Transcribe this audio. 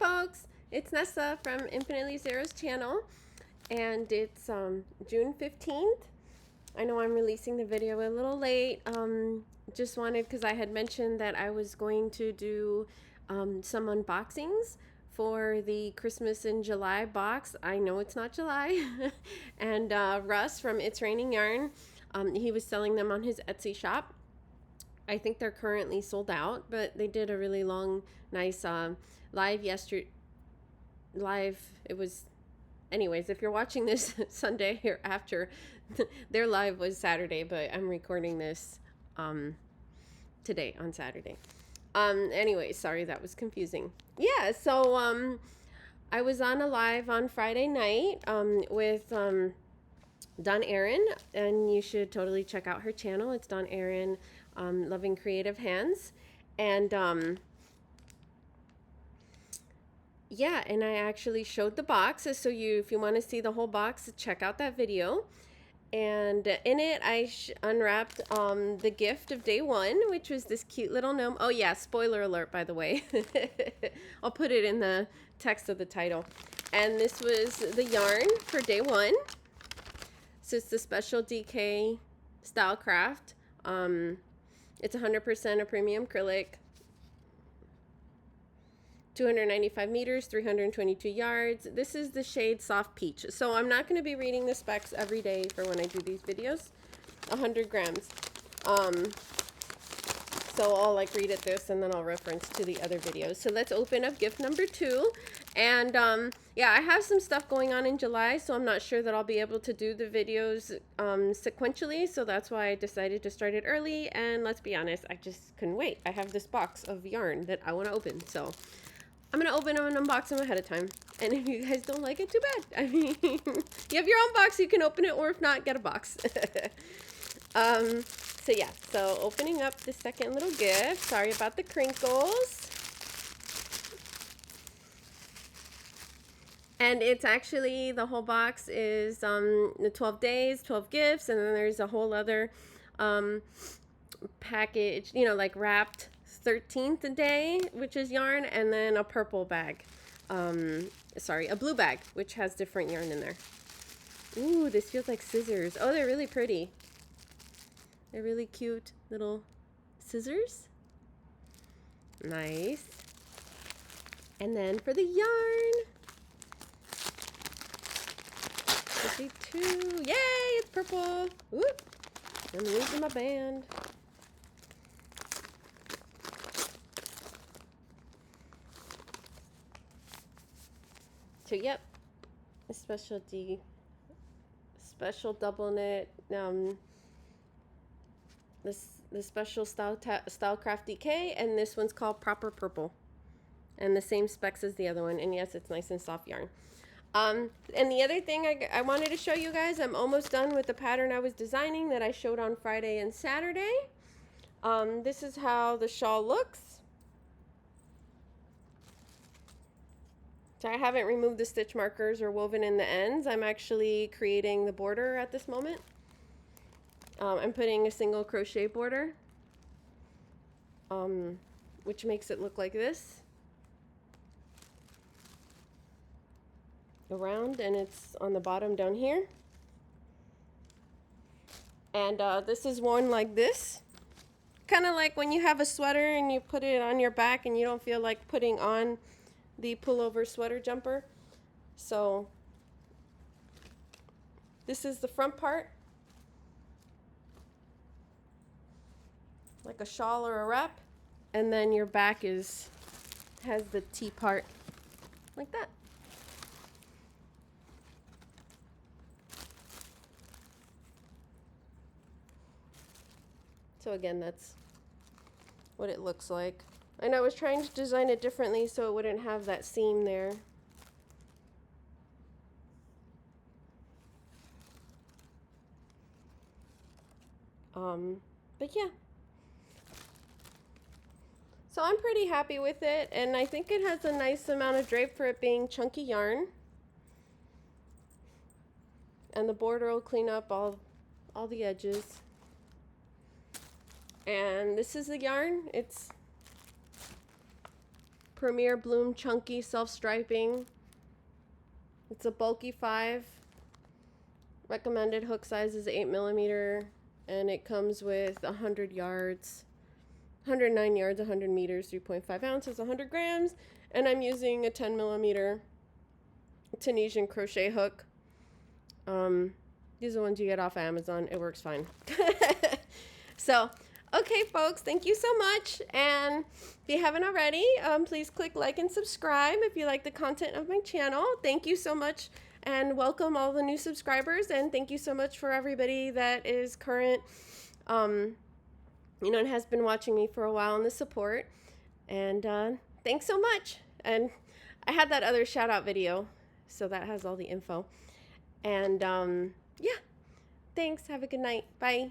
folks, it's Nessa from Infinitely Zero's channel, and it's June 15th. I know I'm releasing the video a little late. Just wanted, because I had mentioned that I was going to do some unboxings for the Christmas in July box. I know it's not July. And Russ from It's Raining Yarn, he was selling them on his Etsy shop. I think they're currently sold out, but they did a really long, nice live yesterday. It was, anyways, if you're watching this Sunday or after, their live was Saturday, but I'm recording this today on Saturday. Anyway, sorry, that was confusing. Yeah, so I was on a live on Friday night with Dawn Erin, and you should totally check out her channel. It's Dawn Erin, Loving Creative Hands. And yeah, and I actually showed the box, so if you want to see the whole box, check out that video. And in it, I unwrapped the gift of day one, which was this cute little gnome. Oh yeah, spoiler alert, by the way. I'll put it in the text of the title. And this was the yarn for day one. So it's the Special DK Style Craft. It's 100% a premium acrylic. 295 meters, 322 yards. This is the shade Soft Peach. So I'm not going to be reading the specs every day for when I do these videos. 100 grams. So I'll like read at this and then I'll reference to the other videos. So let's open up gift number 2. And yeah, I have some stuff going on in July, so I'm not sure that I'll be able to do the videos sequentially. So that's why I decided to start it early. And let's be honest, I just couldn't wait. I have this box of yarn that I want to open. So I'm going to open them and unbox them ahead of time. And if you guys don't like it, too bad. I mean, you have your own box, you can open it, or if not, get a box. So yeah, so opening up the second little gift. Sorry about the crinkles. And it's actually, the whole box is the 12 days, 12 gifts, and then there's a whole other package, you know, like wrapped 13th day, which is yarn, and then a purple bag. Sorry, a blue bag, which has different yarn in there. Ooh, this feels like scissors. Oh, they're really pretty. They're really cute little scissors. Nice. And then for the yarn, 52. Yay, it's purple. Whoop. I'm losing my band. So yep, a special double knit, the special Stylecraft DK, and this one's called Proper Purple, and the same specs as the other one. And yes, it's nice and soft yarn. And the other thing I wanted to show you guys, I'm almost done with the pattern I was designing that I showed on Friday and Saturday. This is how the shawl looks. So I haven't removed the stitch markers or woven in the ends. I'm actually creating the border at this moment. I'm putting a single crochet border, which makes it look like this. Around, and it's on the bottom down here. And this is worn like this. Kind of like when you have a sweater and you put it on your back and you don't feel like putting on the pullover sweater jumper. So this is the front part, like a shawl or a wrap, and then your back has the T part like that. So again, that's what it looks like. And I was trying to design it differently so it wouldn't have that seam there. But yeah. So I'm pretty happy with it, and I think it has a nice amount of drape for it being chunky yarn. And the border will clean up all the edges. And this is the yarn. It's Premier Bloom Chunky Self-Striping. It's a bulky 5. Recommended hook size is 8mm, and it comes with 100 yards, 109 yards, 100 meters, 3.5 ounces, 100 grams, and I'm using a 10mm Tunisian crochet hook. These are the ones you get off Amazon. It works fine. So, okay, folks, thank you so much. And if you haven't already, please click like and subscribe if you like the content of my channel. Thank you so much, and welcome all the new subscribers. And thank you so much for everybody that is current, and has been watching me for a while, and the support. And thanks so much. And I had that other shout out video, so that has all the info. And yeah, thanks. Have a good night. Bye.